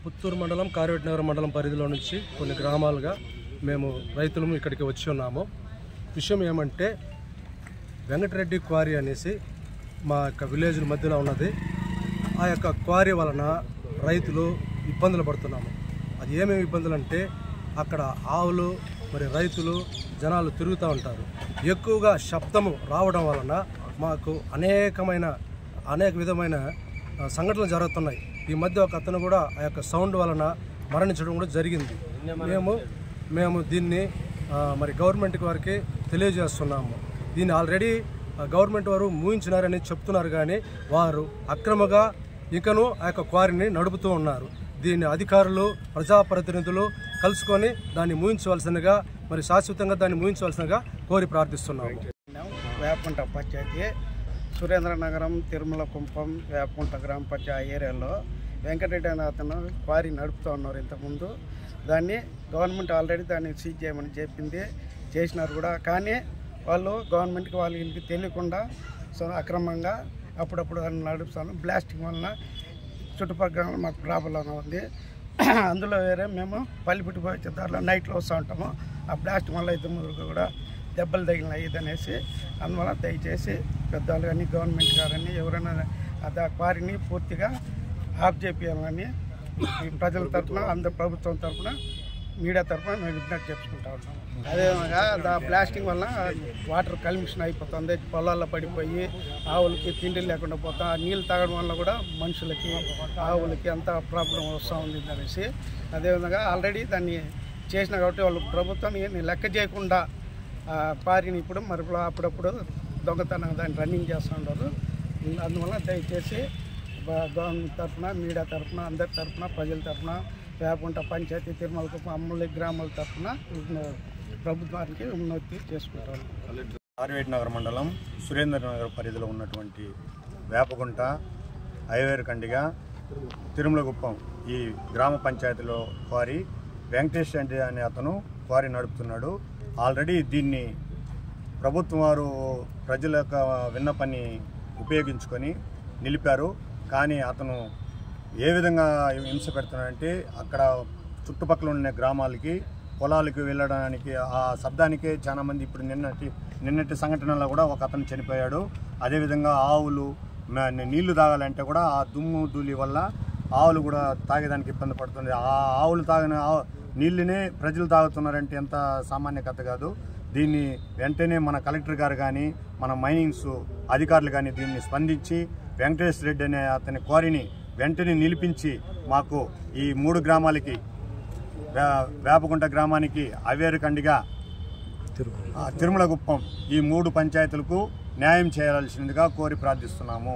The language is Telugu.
పుత్తూరు మండలం కార్వేటనగరం మండలం పరిధిలో నుంచి కొన్ని గ్రామాలుగా మేము రైతులు ఇక్కడికి వచ్చి ఉన్నాము. విషయం ఏమంటే వెంకటరెడ్డి క్వారీ అనేసి మా యొక్క విలేజ్ మధ్యలో ఉన్నది. ఆ యొక్క క్వారీ వలన రైతులు ఇబ్బందులు పడుతున్నాము. అది ఏమేమి ఇబ్బందులు అంటే అక్కడ ఆవులు మరి రైతులు జనాలు తిరుగుతూ ఉంటారు. ఎక్కువగా శబ్దము రావడం వలన మాకు అనేక విధమైన సంఘటనలు జరుగుతున్నాయి. ఈ మధ్య ఒక అతను కూడా ఆ యొక్క సౌండ్ వలన మరణించడం కూడా జరిగింది. మేము దీన్ని మరి గవర్నమెంట్ వారికి తెలియజేస్తున్నాము. దీన్ని ఆల్రెడీ గవర్నమెంట్ వారు మూయించినారని చెప్తున్నారు, కానీ వారు అక్రమంగా ఇంకనూ ఆ యొక్క క్వారీని నడుపుతూ ఉన్నారు. దీన్ని అధికారులు ప్రజాప్రతినిధులు కలుసుకొని దాన్ని మూయించవలసిందిగా మరి శాశ్వతంగా దాన్ని మూయించవలసిందిగా కోరి ప్రార్థిస్తున్నాము. వేపకుంట పంచాయతీ సురేంద్రనగరం తిరుమల కుంపం వేపకుంట గ్రామ పంచాయతీ ఏరియాలో వెంకటరెడ్డి అనే అతను క్వారీ నడుపుతూ ఉన్నారు. ఇంతకుముందు దాన్ని గవర్నమెంట్ ఆల్రెడీ దాన్ని సీజ్ చేయమని చెప్పింది, చేసినారు కూడా. కానీ వాళ్ళు గవర్నమెంట్కి వాళ్ళకి తెలియకుండా అక్రమంగా అప్పుడప్పుడు నడుపుతాను. బ్లాస్టింగ్ వలన చుట్టుపక్కల మాకు ప్రాబ్లం ఉంది. అందులో వేరే మేము పల్లిపుట్టి పోయే దారిలో నైట్లో వస్తూ ఉంటాము. ఆ బ్లాస్టింగ్ వల్ల ఇద్దరు ముగ్గురు కూడా దెబ్బలు తగిలినాయి ఇదనేసి. అందువల్ల దయచేసి పెద్దవాళ్ళు కానీ గవర్నమెంట్ గారని ఎవరైనా ఆ క్వారీని పూర్తిగా ఆఫ్ చేయాలని ప్రజల తరఫున అందరు ప్రభుత్వం తరఫున మీడియా తరఫున మేము విజ్ఞప్తి చేసుకుంటా ఉన్నాము. అదేవిధంగా బ్లాస్టింగ్ వల్ల వాటర్ కల్మిషన్ అయిపోతుంది, పొలాల్లో పడిపోయి ఆవులకి తిండి లేకుండా పోతాం. ఆ నీళ్ళు తాగడం వల్ల కూడా మనుషులకి ఆవులకి అంత ప్రాబ్లం వస్తూ ఉంది అనేసి. అదేవిధంగా ఆల్రెడీ దాన్ని చేసిన కాబట్టి వాళ్ళు ప్రభుత్వం లెక్క చేయకుండా క్వారీని ఇప్పుడు మరి అప్పుడప్పుడు దొంగతనంగా దాన్ని రన్నింగ్ చేస్తూ ఉంటారు. అందువల్ల దయచేసి గవర్నమెంట్ తరఫున మీడియా తరఫున అందరి తరఫున ప్రజల తరఫున వేపకుంట పంచాయతీ తిరుమల అమ్ములి గ్రామాల తరఫున ప్రభుత్వానికి ఉన్నతి చేసుకుంటారు. కార్వేటనగరం మండలం సురేంద్రనగర్ పరిధిలో ఉన్నటువంటి వేపకుంట ఐవేరుకండిగా తిరుమలగుప్పం ఈ గ్రామ పంచాయతీలో క్వారీ వెంకటేష్ అనే అతను క్వారీ నడుపుతున్నాడు. ఆల్రెడీ దీన్ని ప్రభుత్వం వారు ప్రజల యొక్క విన్నపాన్ని ఉపయోగించుకొని నిలిపారు. కానీ అతను ఏ విధంగా హింస పెడుతున్నాడంటే అక్కడ చుట్టుపక్కల ఉన్న గ్రామాలకి పొలాలకు వెళ్ళడానికి ఆ శబ్దానికే చాలామంది ఇప్పుడు నిన్నటి సంఘటనలో కూడా ఒక అతను చనిపోయాడు. అదేవిధంగా ఆవులు నీళ్లు తాగాలంటే కూడా ఆ దుమ్ము ధూళి వల్ల ఆవులు కూడా తాగేదానికి ఇబ్బంది పడుతుంది. ఆ ఆవులు తాగిన నీళ్ళనే ప్రజలు తాగుతున్నారంటే ఎంత సామాన్య కథ కాదు. దీన్ని వెంటనే మన కలెక్టర్ గారు కానీ మన మైనింగ్స్ అధికారులు కానీ దీన్ని స్పందించి వెంకటేష్ రెడ్డి అనే అతని క్వారీని వెంటనే నిలిపించి మాకు ఈ 3 గ్రామాలకి వేపకుంట గ్రామానికి అవేరుకండిగా తిరుమలగుప్పం ఈ 3 పంచాయతీలకు న్యాయం చేయాల్సిందిగా కోరి ప్రార్థిస్తున్నాము.